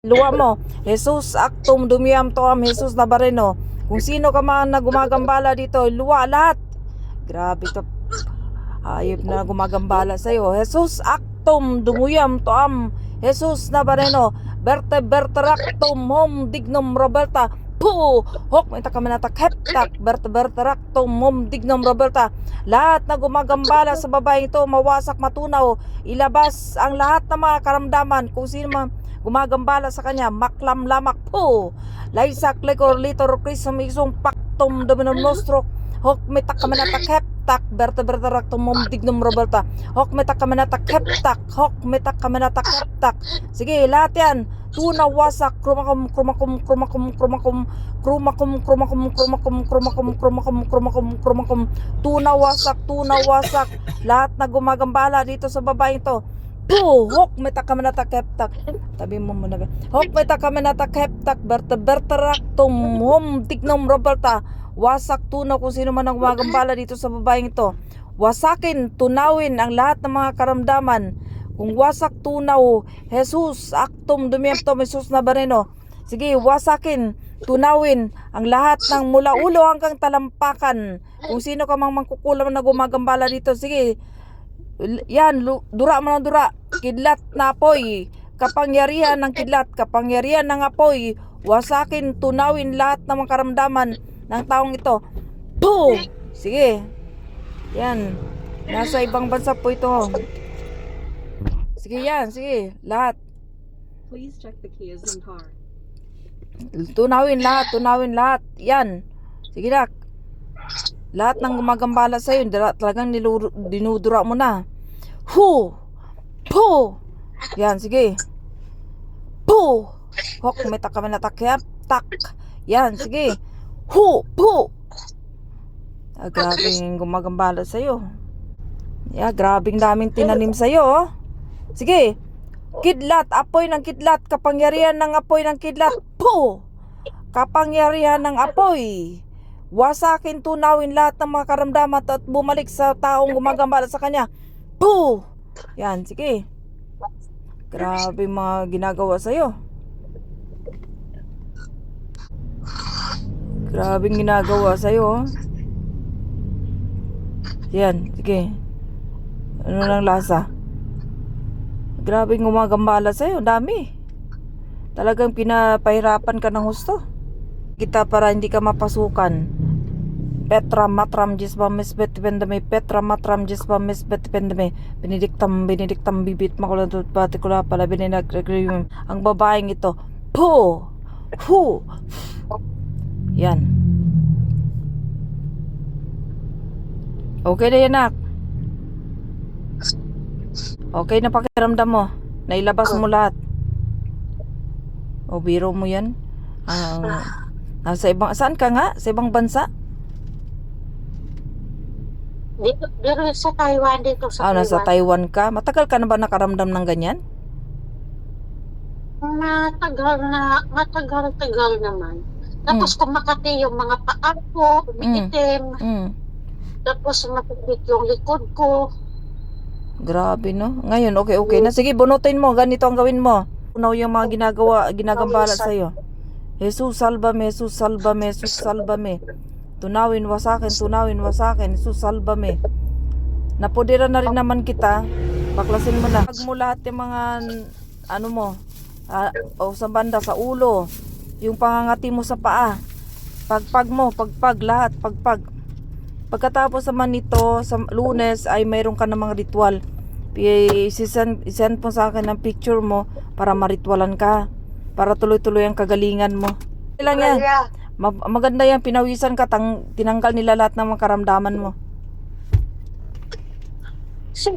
Luwa mo, Jesus actum dumiam toam Jesus Nabareno. Kung sino ka man na gumagambala dito, luwa lahat. Grabe to. Ayop na gumagambala sa'yo. Jesus actum dumuyam toam Jesus Nabareno. Berte berteractum hom dignum Roberta. Pu! Hok, may takaminatak heptak. Berte berteractum hom dignum Roberta. Lahat na gumagambala sa babae ito, mawasak matunaw. Ilabas ang lahat ng mga karamdaman. Kung sino man gumagambala sa kanya, maklam lamak po. Laisak lekor litor krisum isong paktum dominom nostro. Hok metak kamanatak heptak. Berta raktum mom dignum Roberta. Hok metak kamanatak heptak. Hok metak kamanatak heptak. Sige, lahat yan. Tuna wasak krumakum krumakum krumakum krumakum krumakum krumakum krumakum krumakum krumakum krumakum krumakum tuna wasak lahat na gumagambala dito sa babae ito. Hok meta kamanatak heptak. Tabi mo muna ba? Hok meta kamanatak heptak. Berteraktum hom dignum Roberta. Wasak tuna kung sino man ang gumagambala dito sa babaeng ito. Wasakin, tunawin ang lahat ng mga karamdaman. Kung wasak tunaw, Jesus actum dumiamtom Jesus Nabareno. Sige, wasakin, tunawin ang lahat ng mula ulo hanggang talampakan. Kung sino ka mang mangkukulam na gumagambala dito, sige, yan, dura mo ng dura. Kidlat na apoy, kapangyarihan ng kidlat, kapangyarihan ng apoy. Wasakin, tunawin lahat ng mga karamdaman ng taong ito. Boom! Sige, yan, nasa ibang bansa po ito. Sige yan, sige, lahat. Please check the keys in car. Tunawin lahat. Yan. Sige dak. Lahat ng gumagambala sa'yo, talagang dinudura mo na. Hu! Pu! Yan, sige. Pu! Hok, may takamenatak. Tak. Yan, sige. Hu! Pu! Grabing gumagambala sa'yo. Grabing daming tinanim sa'yo, oh. Sige, kidlat, apoy ng kidlat, kapangyarihan ng apoy ng kidlat. Po! Kapangyarihan ng apoy. Wasakin, tunawin lahat ng mga karamdaman at bumalik sa taong gumagambala sa kanya. Po! Yan, sige. Grabe mga ginagawa sa'yo. Grabing ginagawa sa'yo, oh. Yan, sige. Ano lang lasa? Grabing gumagambala sa'yo, dami. Talagang pinapahirapan ka ng husto. Kita para hindi ka mapasukan. Petra matram jisbamis betipendame. Petra matram jisbamis betipendame. Benedictam bibit makulatut patikula pala bininagragrim. Ang babaeng ito. Po! Hu! Yan. Okay na yan, nak. Okay na pakiramdam mo. Nailabas mo lahat. O biro mo yan. Nasa ibang, saan ka nga? Sa ibang bansa? Dito sa Taiwan, dito sa Taiwan. Nasa Taiwan ka? Matagal ka na ba nakaramdam ng ganyan? Matagal naman. Tapos kumakati yung mga paa ko, umiitim. Tapos matikit yung likod ko. Grabe, no? Ngayon, okay na. Sige, bunutin mo. Ganito ang gawin mo. Unaw yung mga ginagambala sa'yo. Jesus, salbame. Jesus, salbame. Jesus, salbame. Tunawin wasakin. Jesus, salbame. Napudira na rin naman kita. Baklasin mo na. Pag mo lahat yung mga, ano mo, sa banda, sa ulo. Yung pangangati mo sa paa. Pagpag mo, lahat, pagpag. Pagkatapos naman nito, sa Lunes ay mayroon ka ng mga ritual. Isend po sa akin ng picture mo para maritwalan ka. Para tuloy-tuloy ang kagalingan mo. Lang yan. Maganda yan, pinawisan ka, tinanggal nila lahat ng mga karamdaman mo.